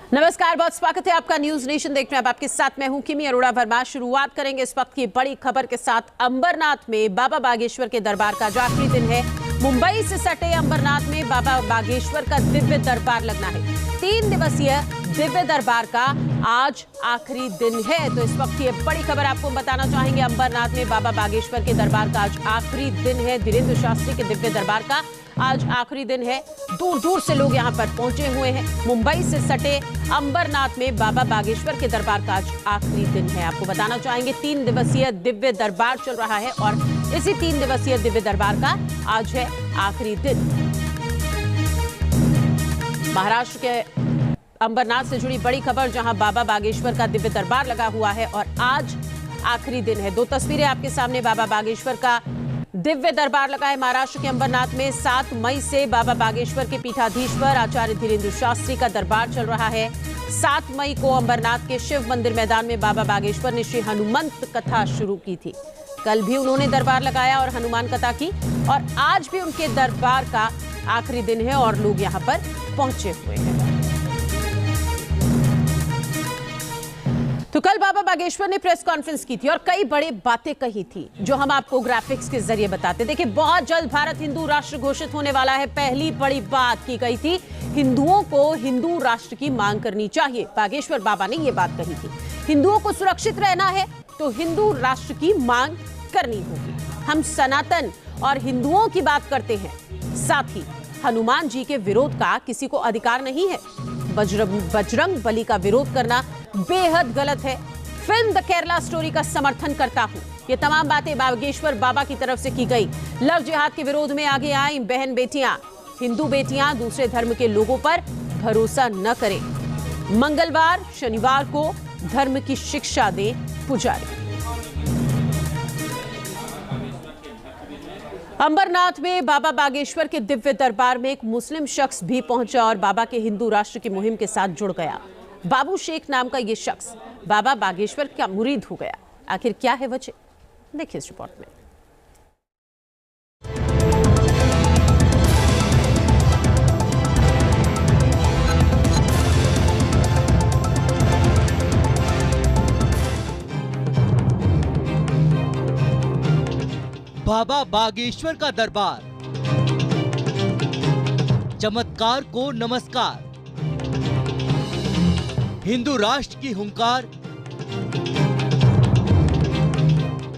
नमस्कार, बहुत स्वागत है आपका न्यूज नेशन देखने में। अब आपके साथ मैं हूं किमी अरोड़ा वर्मा। शुरुआत करेंगे इस वक्त की बड़ी खबर के साथ। अंबरनाथ में बाबा बागेश्वर के दरबार का जो आखिरी दिन है, मुंबई से सटे अंबरनाथ में बाबा बागेश्वर का दिव्य दरबार लगना है। 3 दिवसीय दिव्य दरबार का आज आखिरी दिन है। तो इस वक्त की बड़ी खबर आपको बताना चाहेंगे। अंबरनाथ में बाबा बागेश्वर के दरबार का आज आखिरी दिन है। धीरेन्द्र शास्त्री के दिव्य दरबार का आज आखिरी दिन है। दूर दूर से लोग यहां पर पहुंचे हुए हैं। मुंबई से सटे अंबरनाथ में बाबा बागेश्वर के दरबार का आज आखिरी दिन है। आपको बताना चाहेंगे 3 दिवसीय दिव्य दरबार चल रहा है और इसी 3 दिवसीय दिव्य दरबार का आज है आखिरी दिन। महाराष्ट्र के अंबरनाथ से जुड़ी बड़ी खबर, जहां बाबा बागेश्वर का दिव्य दरबार लगा हुआ है और आज आखिरी दिन है। 2 तस्वीरें आपके सामने। बाबा बागेश्वर का दिव्य दरबार लगा है महाराष्ट्र के अंबरनाथ में। 7 मई से बाबा बागेश्वर के पीठाधीश्वर आचार्य धीरेन्द्र शास्त्री का दरबार चल रहा है। 7 मई को अंबरनाथ के शिव मंदिर मैदान में बाबा बागेश्वर ने श्री हनुमंत कथा शुरू की थी। कल भी उन्होंने दरबार लगाया और हनुमान कथा की और आज भी उनके दरबार का आखिरी दिन है और लोग यहाँ पर पहुंचे हुए हैं। तो कल बाबा बागेश्वर ने प्रेस कॉन्फ्रेंस की थी और कई बड़ी बातें कही थी जो हम आपको ग्राफिक्स के जरिए बताते। देखिए, बहुत जल्द भारत हिंदू राष्ट्र घोषित होने वाला है। पहली बड़ी बात की गई थी, हिंदुओं को हिंदू राष्ट्र की मांग करनी चाहिए। बागेश्वर बाबा ने यह बात कही थी। हिंदुओं को सुरक्षित रहना है तो हिंदू राष्ट्र की मांग करनी होगी। हम सनातन और हिंदुओं की बात करते हैं, साथ ही हनुमान जी के विरोध का किसी को अधिकार नहीं है। बजरंग बली का विरोध करना बेहद गलत है। फिल्म द केरला स्टोरी का समर्थन करता हूं। ये तमाम बातें बागेश्वर बाबा की तरफ से की गई। लव जिहाद के विरोध में आगे आई बहन बेटियां। हिंदू बेटियां दूसरे धर्म के लोगों पर भरोसा न करें। मंगलवार शनिवार को धर्म की शिक्षा दे पुजारी। अंबरनाथ में बाबा बागेश्वर के दिव्य दरबार में एक मुस्लिम शख्स भी पहुंचा और बाबा के हिंदू राष्ट्र की मुहिम के साथ जुड़ गया। बाबू शेख नाम का यह शख्स बाबा बागेश्वर का मुरीद हो गया। आखिर क्या है वजह, देखिए इस रिपोर्ट में। बाबा बागेश्वर का दरबार, चमत्कार को नमस्कार। हिंदू राष्ट्र की हुंकार,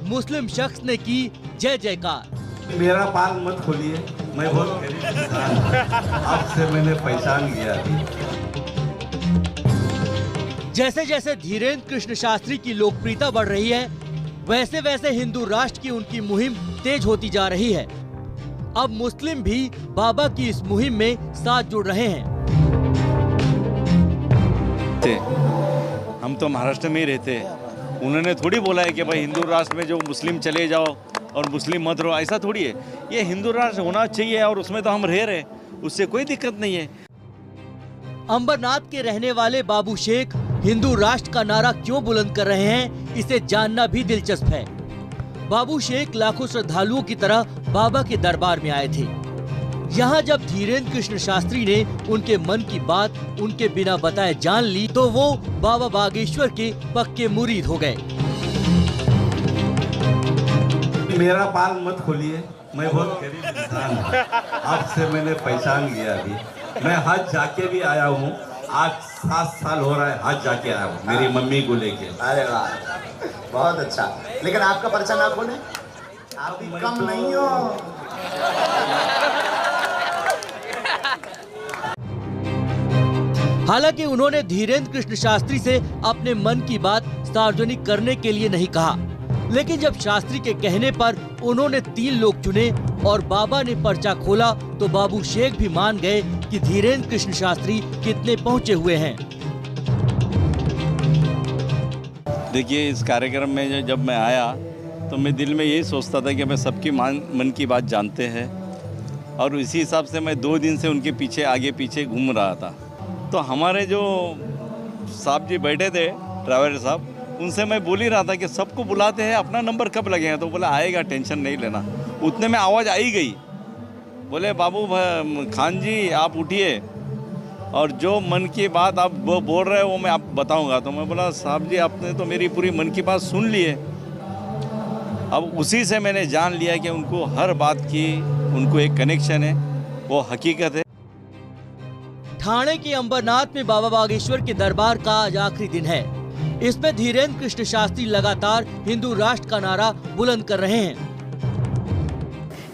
मुस्लिम शख्स ने की जय जयकार। मेरा बाल मत खोलिए, मैं बहुत गरीब इंसान, आपसे मैंने पहचान लिया। जैसे जैसे धीरेन्द्र कृष्ण शास्त्री की लोकप्रियता बढ़ रही है, वैसे वैसे हिंदू राष्ट्र की उनकी मुहिम तेज होती जा रही है। अब मुस्लिम भी बाबा की इस मुहिम में साथ जुड़ रहे हैं। हम तो महाराष्ट्र में ही रहते हैं। उन्होंने थोड़ी बोला है कि भाई हिंदू राष्ट्र में जो मुस्लिम चले जाओ और मुस्लिम मत रहो, ऐसा थोड़ी है। ये हिंदू राष्ट्र होना चाहिए और उसमें तो हम रह रहे, उससे कोई दिक्कत नहीं है। अंबरनाथ के रहने वाले बाबू शेख हिंदू राष्ट्र का नारा क्यों बुलंद कर रहे हैं, इसे जानना भी दिलचस्प है। बाबू शेख लाखों श्रद्धालुओं की तरह बाबा के दरबार में आए थे। यहाँ जब धीरेन्द्र कृष्ण शास्त्री ने उनके मन की बात उनके बिना बताए जान ली, तो वो बाबा बागेश्वर के पक्के मुरीद हो गए। मेरा बाल मत खोलिए, मैं बहुत गरीब इंसान, आपसे मैंने पहचान लिया। अभी मैं हज जाके भी आया हूँ। आज 7 साल हो रहा है हज जाके आया हूँ मेरी मम्मी को लेके। अरे वाह, बहुत अच्छा। लेकिन आपका परिचय ना खोले, आप भी कम नहीं हो। हालांकि उन्होंने धीरेन्द्र कृष्ण शास्त्री से अपने मन की बात सार्वजनिक करने के लिए नहीं कहा, लेकिन जब शास्त्री के कहने पर उन्होंने 3 लोग चुने और बाबा ने पर्चा खोला, तो बाबू शेख भी मान गए कि धीरेन्द्र कृष्ण शास्त्री कितने पहुंचे हुए हैं। देखिए, इस कार्यक्रम में जब मैं आया तो मैं दिल में यही सोचता था कि मैं सबकी मन की बात जानते हैं और इसी हिसाब से मैं 2 दिन से उनके पीछे आगे पीछे घूम रहा था। तो हमारे जो साहब जी बैठे थे, ड्राइवर साहब, उनसे मैं बोल ही रहा था कि सबको बुलाते हैं, अपना नंबर कब लगेगा? तो बोला आएगा, टेंशन नहीं लेना। उतने में आवाज़ आई गई, बोले बाबू खान जी आप उठिए। और जो मन की बात आप वो बोल रहे हो वो मैं आप बताऊंगा। तो मैं बोला साहब जी आपने तो मेरी पूरी मन की बात सुन ली है। अब उसी से मैंने जान लिया कि उनको हर बात की उनको एक कनेक्शन है, वो हकीकत है। ठाणे के अंबरनाथ में बाबा बागेश्वर के दरबार का आज आखिरी दिन है। इसमें धीरेन्द्र कृष्ण शास्त्री लगातार हिंदू राष्ट्र का नारा बुलंद कर रहे हैं।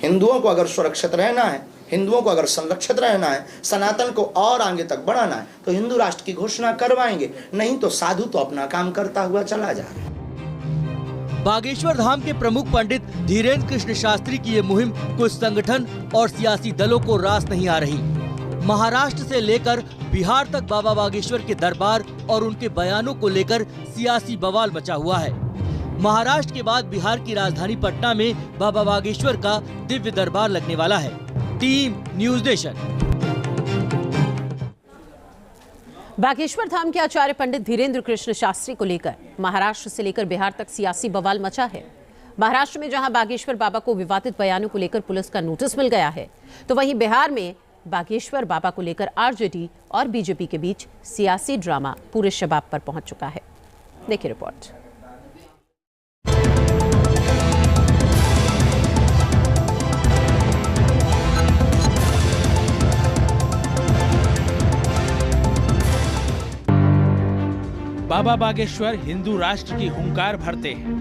हिंदुओं को अगर सुरक्षित रहना है, हिंदुओं को अगर संरक्षित रहना है, सनातन को और आगे तक बढ़ाना है, तो हिंदू राष्ट्र की घोषणा करवाएंगे, नहीं तो साधु तो अपना काम करता हुआ चला जा रहा है। बागेश्वर धाम के प्रमुख पंडित धीरेन्द्र कृष्ण शास्त्री की ये मुहिम कुछ संगठन और सियासी दलों को रास नहीं आ रही। महाराष्ट्र से लेकर बिहार तक बाबा बागेश्वर के दरबार और उनके बयानों को लेकर सियासी बवाल मचा हुआ है। महाराष्ट्र के बाद बिहार की राजधानी पटना में बाबा बागेश्वर का दिव्य दरबार लगने वाला है। Team news nation. Bageshwar Dham के आचार्य पंडित धीरेन्द्र कृष्ण शास्त्री को लेकर महाराष्ट्र से लेकर बिहार तक सियासी बवाल मचा है। महाराष्ट्र में जहां बागेश्वर बाबा को विवादित बयानों को लेकर पुलिस का नोटिस मिल गया है, तो वहीं बिहार में बागेश्वर बाबा को लेकर आरजेडी और बीजेपी के बीच सियासी ड्रामा पूरे शबाब पर पहुंच चुका है। देखिए रिपोर्ट। बाबा बागेश्वर हिंदू राष्ट्र की हुंकार भरते हैं।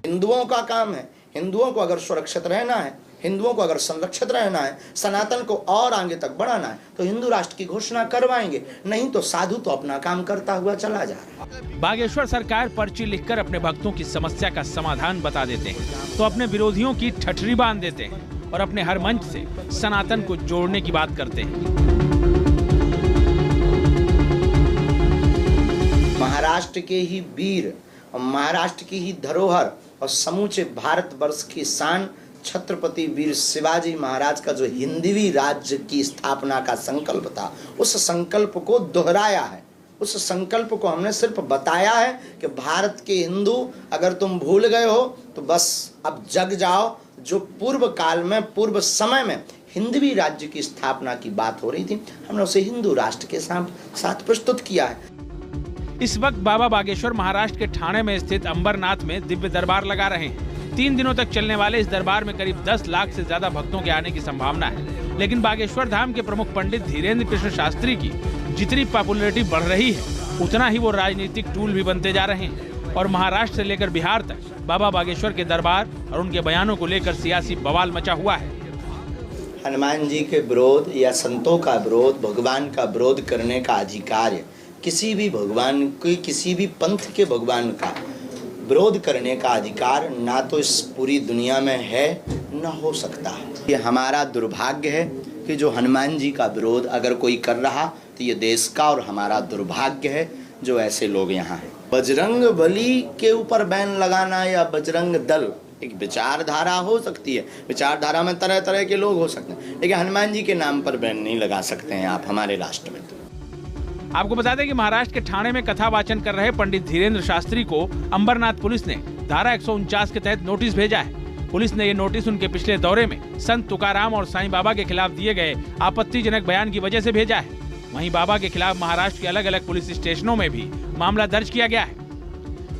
हिंदुओं का काम है, हिंदुओं को अगर सुरक्षित रहना है, हिंदुओं को अगर संरक्षित रहना है, सनातन को और आगे तक बढ़ाना है, तो हिंदू राष्ट्र की घोषणा करवाएंगे, नहीं तो साधु तो अपना काम करता हुआ चला जा रहा है। बागेश्वर सरकार पर्ची लिखकर अपने भक्तों की समस्या का समाधान बता देते हैं, तो अपने विरोधियों की ठठरी बांध देते हैं और अपने हर मंच से सनातन को जोड़ने की बात करते हैं। महाराष्ट्र के ही वीर और महाराष्ट्र की ही धरोहर और समूचे भारतवर्ष की शान छत्रपति वीर शिवाजी महाराज का जो हिंदवी राज्य की स्थापना का संकल्प था, उस संकल्प को दोहराया है। उस संकल्प को हमने सिर्फ बताया है कि भारत के हिंदू अगर तुम भूल गए हो तो बस अब जग जाओ। जो पूर्व काल में, पूर्व समय में हिंदवी राज्य की स्थापना की बात हो रही थी, हमने उसे हिंदू राष्ट्र के साथ प्रस्तुत किया है। इस वक्त बाबा बागेश्वर महाराष्ट्र के ठाणे में स्थित अंबरनाथ में दिव्य दरबार लगा रहे हैं। 3 दिनों तक चलने वाले इस दरबार में करीब 10 लाख से ज्यादा भक्तों के आने की संभावना है। लेकिन बागेश्वर धाम के प्रमुख पंडित धीरेन्द्र कृष्ण शास्त्री की जितनी पॉपुलैरिटी बढ़ रही है, उतना ही वो राजनीतिक टूल भी बनते जा रहे हैं। और महाराष्ट्र से लेकर बिहार तक बाबा बागेश्वर के दरबार और उनके बयानों को लेकर सियासी बवाल मचा हुआ है। हनुमान जी के विरोध या संतों का विरोध, भगवान का विरोध करने का अधिकार है। किसी भी भगवान की, किसी भी पंथ के भगवान का विरोध करने का अधिकार ना तो इस पूरी दुनिया में है, ना हो सकता है। ये हमारा दुर्भाग्य है कि जो हनुमान जी का विरोध अगर कोई कर रहा, तो ये देश का और हमारा दुर्भाग्य है जो ऐसे लोग यहाँ हैं। बजरंग बली के ऊपर बैन लगाना या बजरंग दल एक विचारधारा हो सकती है। विचारधारा में तरह तरह के लोग हो सकते हैं, लेकिन हनुमान जी के नाम पर बैन नहीं लगा सकते हैं आप हमारे राष्ट्र में। आपको बता दें कि महाराष्ट्र के ठाणे में कथा वाचन कर रहे पंडित धीरेन्द्र शास्त्री को अंबरनाथ पुलिस ने धारा 149 के तहत नोटिस भेजा है। पुलिस ने ये नोटिस उनके पिछले दौरे में संत तुकाराम और साईं बाबा के खिलाफ दिए गए आपत्तिजनक बयान की वजह से भेजा है। वहीं बाबा के खिलाफ महाराष्ट्र के अलग अलग पुलिस स्टेशनों में भी मामला दर्ज किया गया है।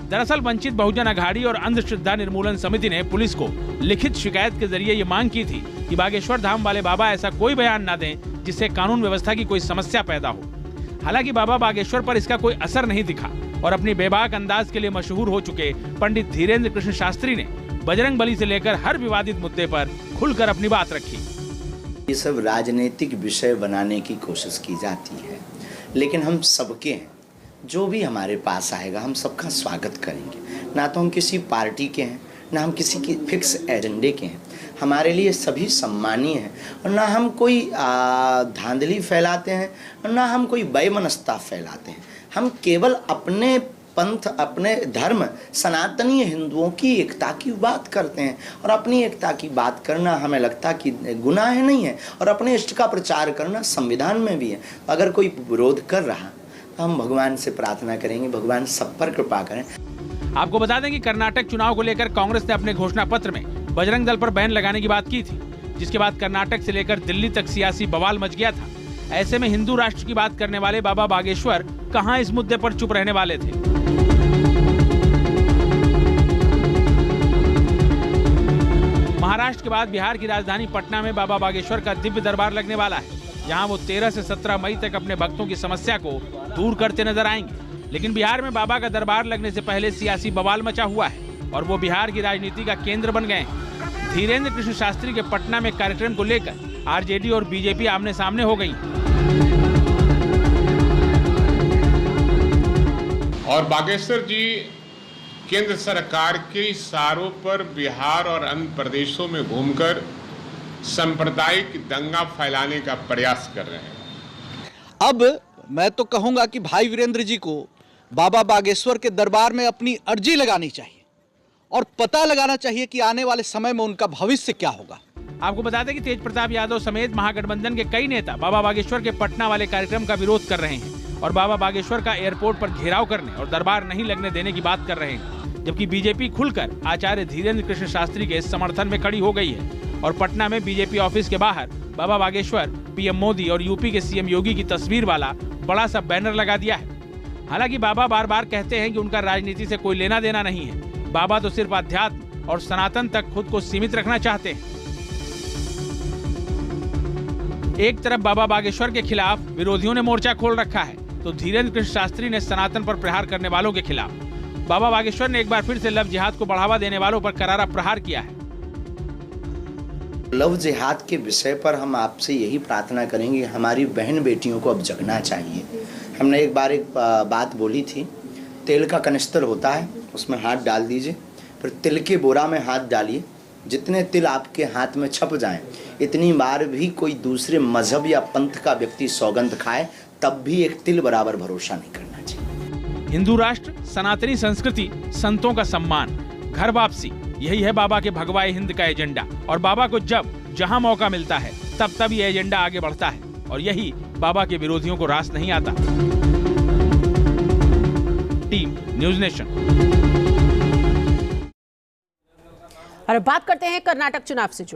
दरअसल वंचित बहुजन अघाड़ी और अंधश्रद्धा निर्मूलन समिति ने पुलिस को लिखित शिकायत के जरिए ये मांग की थी कि बागेश्वर धाम वाले बाबा ऐसा कोई बयान न दें जिससे कानून व्यवस्था की कोई समस्या पैदा हो। हालांकि बाबा बागेश्वर पर इसका कोई असर नहीं दिखा और अपनी बेबाक अंदाज के लिए मशहूर हो चुके पंडित धीरेन्द्र कृष्ण शास्त्री ने बजरंग बली से लेकर हर विवादित मुद्दे पर खुलकर अपनी बात रखी। ये सब राजनीतिक विषय बनाने की कोशिश की जाती है, लेकिन हम सबके हैं। जो भी हमारे पास आएगा हम सबका स्वागत करेंगे। ना तो हम किसी पार्टी के हैं, ना हम किसी की फिक्स एजेंडे के हैं। हमारे लिए सभी सम्मानीय हैं और ना हम कोई धांधली फैलाते हैं और ना हम कोई वैमनस्यता फैलाते हैं। हम केवल अपने पंथ, अपने धर्म, सनातनीय हिंदुओं की एकता की बात करते हैं और अपनी एकता की बात करना हमें लगता कि गुनाह नहीं है और अपने इष्ट का प्रचार करना संविधान में भी है। अगर कोई विरोध कर रहा तो हम भगवान से प्रार्थना करेंगे, भगवान सब पर कृपा करें। आपको बता दें कि कर्नाटक चुनाव को लेकर कांग्रेस ने अपने घोषणा पत्र में बजरंग दल पर बैन लगाने की बात की थी, जिसके बाद कर्नाटक से लेकर दिल्ली तक सियासी बवाल मच गया था। ऐसे में हिंदू राष्ट्र की बात करने वाले बाबा बागेश्वर कहां इस मुद्दे पर चुप रहने वाले थे। महाराष्ट्र के बाद बिहार की राजधानी पटना में बाबा बागेश्वर का दिव्य दरबार लगने वाला है। यहाँ वो 13 से 17 मई तक अपने भक्तों की समस्या को दूर करते नजर आएंगे। लेकिन बिहार में बाबा का दरबार लगने से पहले सियासी बवाल मचा हुआ है और वो बिहार की राजनीति का केंद्र बन गए हैं। धीरेन्द्र कृष्ण शास्त्री के पटना में कार्यक्रम को लेकर आरजेडी और बीजेपी आमने सामने हो गई। और बागेश्वर जी केंद्र सरकार के इशारों पर बिहार और अन्य प्रदेशों में घूमकर सांप्रदायिक दंगा फैलाने का प्रयास कर रहे हैं। अब मैं तो कहूंगा कि भाई वीरेंद्र जी को बाबा बागेश्वर के दरबार में अपनी अर्जी लगानी चाहिए और पता लगाना चाहिए कि आने वाले समय में उनका भविष्य क्या होगा। आपको बता दें कि तेज प्रताप यादव समेत महागठबंधन के कई नेता बाबा बागेश्वर के पटना वाले कार्यक्रम का विरोध कर रहे हैं और बाबा बागेश्वर का एयरपोर्ट पर घेराव करने और दरबार नहीं लगने देने की बात कर रहे हैं, जबकि बीजेपी खुलकर आचार्य धीरेन्द्र कृष्ण शास्त्री के समर्थन में खड़ी हो गई है और पटना में बीजेपी ऑफिस के बाहर बाबा बागेश्वर, पीएम मोदी और यूपी के सीएम योगी की तस्वीर वाला बड़ा सा बैनर लगा दिया है। हालांकि बाबा बार बार कहते हैं कि उनका राजनीति से कोई लेना देना नहीं है। बाबा तो सिर्फ अध्यात्म और सनातन तक खुद को सीमित रखना चाहते हैं। एक तरफ बाबा बागेश्वर के खिलाफ विरोधियों ने मोर्चा खोल रखा है, तो धीरेन्द्र कृष्ण शास्त्री ने सनातन पर प्रहार करने वालों के खिलाफ। बाबा बागेश्वर ने एक बार फिर से लव जिहाद को बढ़ावा देने वालों पर करारा प्रहार किया है। लव जिहाद के विषय पर हम आपसे यही प्रार्थना करेंगे, हमारी बहन बेटियों को अब जगना चाहिए। हमने एक बात बोली थी, तेल का कनिस्तर होता है, उसमें हाथ डाल दीजिए, फिर तिल के बोरा में हाथ डालिए। जितने तिल आपके हाथ में छप जाएं, इतनी बार भी कोई दूसरे मजहब या पंथ का व्यक्ति सौगंध खाए, तब भी एक तिल बराबर भरोसा नहीं करना चाहिए। हिंदू राष्ट्र, सनातनी संस्कृति, संतों का सम्मान, घर वापसी, यही है बाबा के भगवाए हिंद का एजेंडा। और बाबा को जब जहां मौका मिलता है तब ये एजेंडा आगे बढ़ता है और यही बाबा के विरोधियों को रास नहीं आता। Team news nation. और बात करते हैं कर्नाटक चुनाव से जुड़ी।